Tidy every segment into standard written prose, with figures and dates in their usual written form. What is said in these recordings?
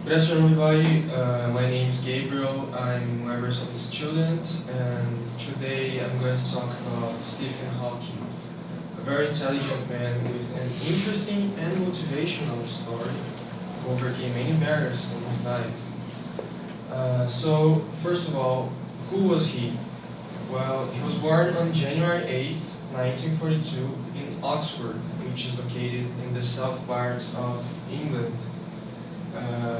Good afternoon, everybody. My name is Gabriel. I'm Microsoft student, and today I'm going to talk about Stephen Hawking, a very intelligent man with an interesting and motivational story who overcame many barriers in his life. So, first of all, who was he? Well, he was born on January 8th, 1942, in Oxford, which is located in the south part of England.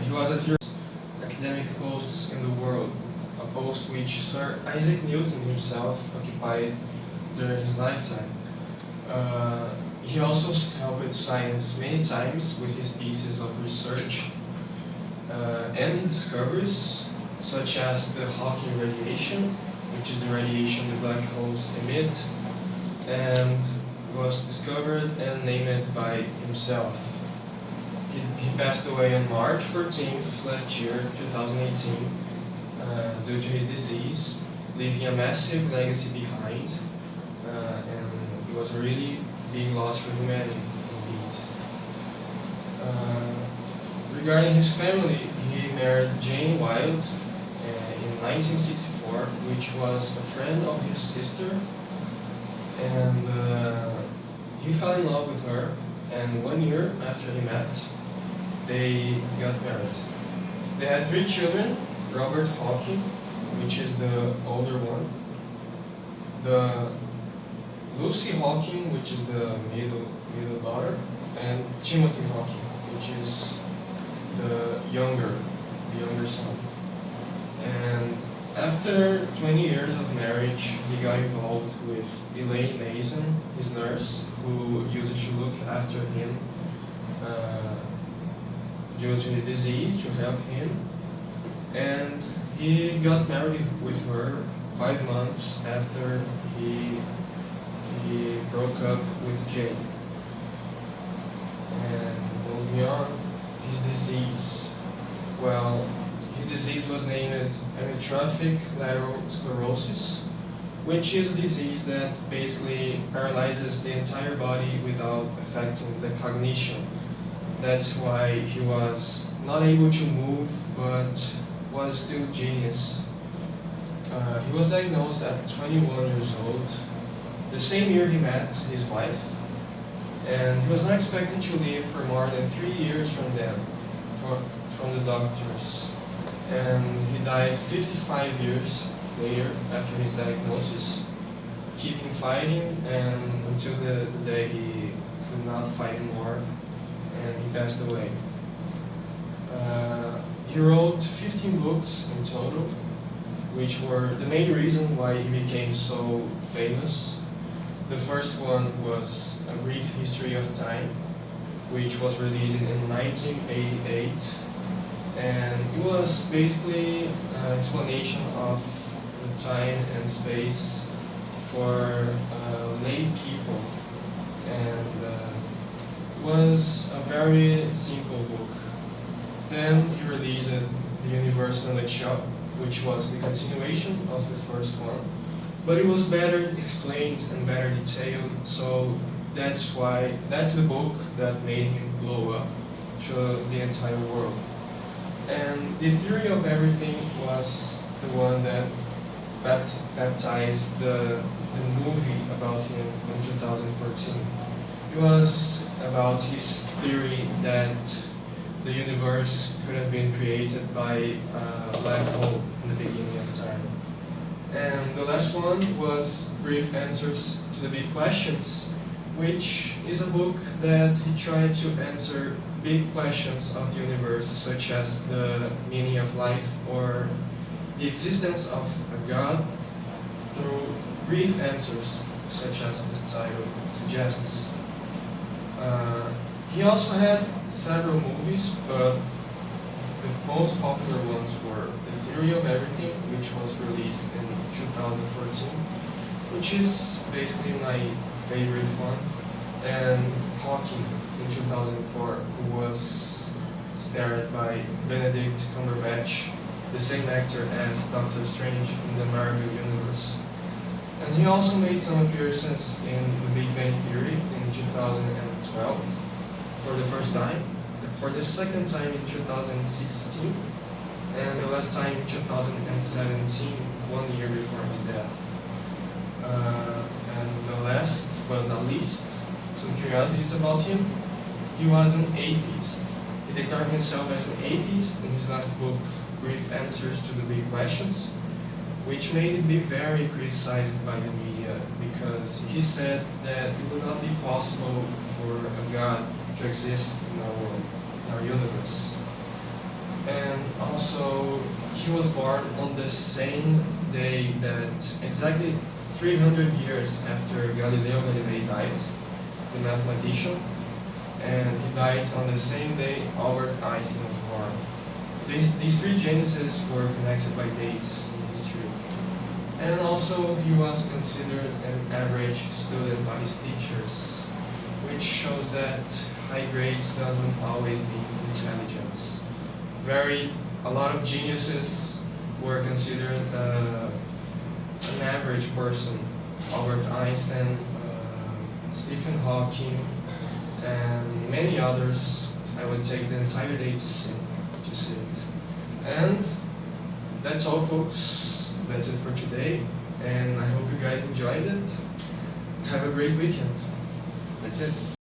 He was at the academic posts in the world, a post which Sir Isaac Newton himself occupied during his lifetime. He also helped science many times with his pieces of research and his discoveries, such as the Hawking radiation, which is the radiation the black holes emit, and was discovered and named by himself. He passed away on March 14th last year, 2018, due to his disease, leaving a massive legacy behind, and it was a really big loss for humanity, indeed. Regarding his family, he married Jane Wilde in 1964, which was a friend of his sister, and he fell in love with her, and 1 year after he met, they got married. They had 3 children: Robert Hawking, which is the older one, the Lucy Hawking, which is the middle daughter, and Timothy Hawking, which is the younger son. And after 20 years of marriage, he got involved with Elaine Mason, his nurse, who used to look after him due to his disease, to help him. And he got married with her 5 months after he broke up with Jane. And moving on, his disease. Well, his disease was named amyotrophic lateral sclerosis, which is a disease that basically paralyzes the entire body without affecting the cognition. That's why he was not able to move, but was still genius. He was diagnosed at 21 years old, the same year he met his wife, and he was not expected to live for more than 3 years from the doctors. And he died 55 years later after his diagnosis, keeping fighting, and until the day he could not fight anymore, and he passed away. He wrote 15 books in total, which were the main reason why he became so famous. The first one was A Brief History of Time, which was released in 1988, and it was basically an explanation of the time and space for lay people, and was a very simple book. Then he released The Universal Lecture, which was the continuation of the first one, but it was better explained and better detailed, so that's the book that made him blow up to the entire world. And The Theory of Everything was the one that baptized the movie about him in 2014. It was about his theory that the universe could have been created by a black hole in the beginning of time. And the last one was Brief Answers to the Big Questions, which is a book that he tried to answer big questions of the universe, such as the meaning of life or the existence of a God, through brief answers, such as this title suggests. He also had several movies, but the most popular ones were The Theory of Everything, which was released in 2014, which is basically my favorite one, and Hawking in 2004, who was starred by Benedict Cumberbatch, the same actor as Doctor Strange in the Marvel Universe. And he also made some appearances in The Big Bang Theory in 2012 for the first time, for the second time in 2016, and the last time in 2017, 1 year before his death. And the last but not least, some curiosities about him. He was an atheist. He declared himself as an atheist in his last book, Brief Answers to the Big Questions, which made it be very criticized by the media because he said that it would not be possible for a God to exist in our world, in our universe. And also, he was born on the same day that exactly 300 years after Galileo Galilei died, the mathematician, and he died on the same day Albert Einstein was born. These three geniuses were connected by dates in history. And also, he was considered an average student by his teachers, which shows that high grades doesn't always mean intelligence. A lot of geniuses were considered an average person. Albert Einstein, Stephen Hawking, and many others. I would take the entire day to see it. And that's all, folks. That's it for today, and I hope you guys enjoyed it. Have a great weekend. That's it.